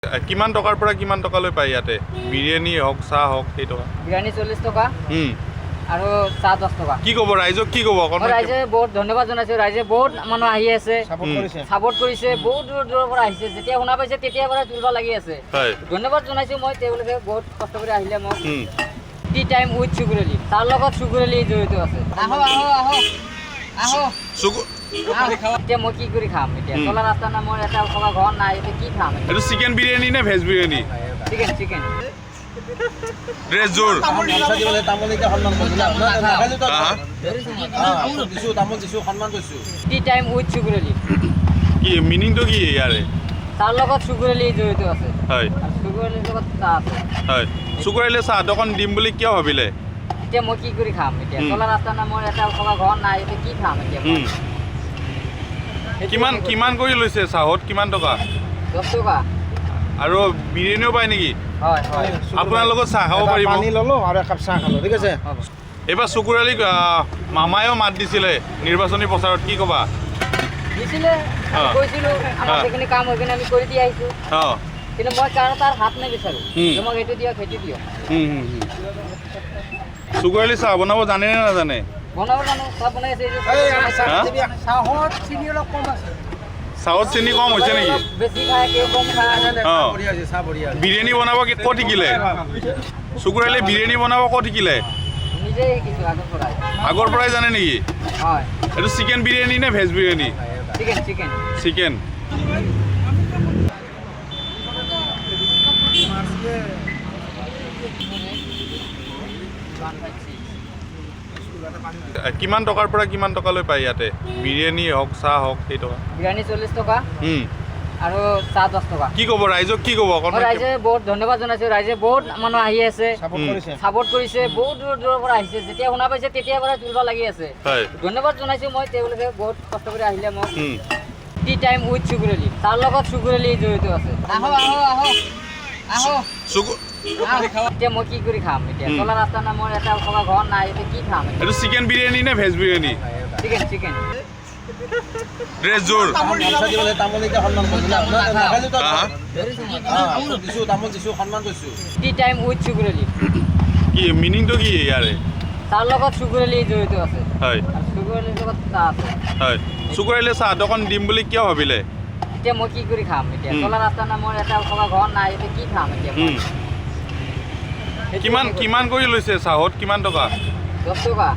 কিমান টকাৰ পৰা কিমান টকালৈ পায় ইয়াতে বিৰিয়ানী হওক চাহ হওক সেই টকা বিৰিয়ানী 40 টকা আৰু চাহ 10 টকা কি ক'ব ৰাইজক কি ক'ব ৰাইজে বহুত ধন্যবাদ জনাইছো ৰাইজে বহুত মানুহ আহি আছে সাপোৰ্ট কৰিছে বহুত দূৰৰ পৰা আহিছে যেতিয়া শুনা পাইছে তেতিয়াৰ পৰা তুলবা লাগি আছে ধন্যবাদ জনাইছো মই তেওঁলোকে বহুত কষ্ট কৰি আহিলে মোক টি টাইম উইথ সুগুৰেলি তাৰ লগত সুগুৰেলি জড়িত আছে আহো আহো আহো আহো এতিয়া মই কি কৰি খাম এতিয়া চলা ৰাস্তা না মোৰ এটা খোৱা ঘৰ নাই এতিয়া কি খাম এইটো চিকেন বিৰিয়ানী নে ভেজ বিৰিয়ানী চিকেন ড্ৰেছ জোৰ টি টাইম উইথ সুগুৰেলি কি মিনিংটো কি ইয়াৰে তাৰ লগত সুগুৰেলি জড়িত আছে হয় সুগুৰেলিৰ লগত চাহ আছে হয় সুগুৰেলি চাহ দোকান দিম বুলি কিয় ভাবিলে এতিয়া মই কি কৰি খাম এতিয়া চলা ৰাস্তা না মোৰ এটা খোৱা ঘৰ নাই এতিয়া কি খাম এতিয়া কিমান কিমান কৰি লৈছে চাহত কিমান টকা 10 টকা আৰু বিৰিয়ানীও পায় নেকি হয় হয় আপোনাৰ লগত চাহ খাব পাৰিব পানী ললো আৰু একাপ চাহ খালো ঠিক আছে এইবাৰ সুগুৰেলিক মামায়েও মাত দিছিলে নিৰ্বাচনী প্ৰচাৰত কি ক'বা দিছিলে কৈছিলো আমাৰ যিখিনি কাম হৈখিনি আমি কৰি দি আহিছো কিন্তু মই তাৰ হাত নিবিচাৰো তোমাক এইটো দিয়ক সেইটো দিয়ক সুগুৰেলি চাহ বনাব জানে নে নাজানে বনাব জানো চাহ বনাই আছে চাহত চিনি অলপ কম আছে চাহত চেনি কম হৈছে নেকি বেছি খায় কেউ কম খায় বিৰিয়ানী বনাব ক'ত শিকিলে সুগুৰেলি বিৰিয়ানী বনাব ক'ত শিকিলে নিজে শিকিছো আগৰ পৰাই জানে নেকি হয় এইটো চিকেন বিৰিয়ানী নে ভেজ বিৰিয়ানী চিকেন কিমান টকাৰ পৰা কিমান টকালৈ পায় ইয়াতে বিৰিয়ানী হওক চাহ হওক সেই টকা বিৰিয়ানী 40 টকা আৰু চাহ 10 টকা কি ক'ব ৰাইজক কি ক'ব ৰাইজে বহুত ধন্যবাদ জনাইছো ৰাইজে বহুত মানুহ আহি আছে সাপোৰ্ট কৰিছে বহুত দূৰৰ পৰা আহিছে যেতিয়া শুনা পাইছে তেতিয়াৰ পৰা তুলবা লাগি আছে ধন্যবাদ জনাইছো মই তেওঁলোকে বহুত কষ্ট কৰি আহিলে মোক টি টাইম উইথ সুগুৰেলি তাৰ লগত সুগুৰেলি জড়িত আছে আহো আহো আহো আহো এতিয়া মই কি কৰি খাম এতিয়া চলা ৰাস্তা না মোৰ এটা খোৱা ঘৰ নাই এতিয়া কি খাম এইটো চিকেন বিৰিয়ানী নে ভেজ বিৰিয়ানী চিকেন ড্ৰেছ জোৰ টি টাইম উইথ সুগুৰেলি কি মিনিংটো কি ইয়াৰে তাৰ লগত সুগুৰেলি জড়িত আছে হয় সুগুৰেলিৰ লগত চাহ আছে হয় সুগুৰেলি চাহ দোকান দিম বুলি কিয় ভাবিলে এতিয়া মই কি কৰি খাম এতিয়া চলা ৰাস্তা না মোৰ এটা খোৱা ঘৰ নাই এতিয়া কি খাম এতিয়া কিমান কিমান কৰি লৈছে চাহত কিমান টকা 10 টকা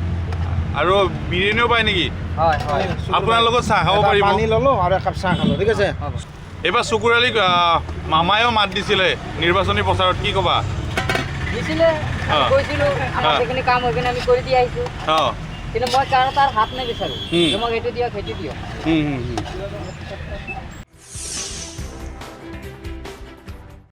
আৰু বিৰিয়ানীও পায় নেকি হয় হয় আপোনাৰ লগত চাহ খাব পাৰিব পানী ললো আৰু একাপ চাহ খালো ঠিক আছে এইবাৰ সুগুৰেলিক মামায়েও মাত দিছিলে নিৰ্বাচনী প্ৰচাৰত কি ক'বা দিছিলে কৈছিলো আমাৰ যিখিনি কাম হৈখিনি আমি কৰি দি আহিছো কিন্তু মই তাৰ হাত নিবিচাৰো তোমাক এইটো দিয়ক সেইটো দিয়ক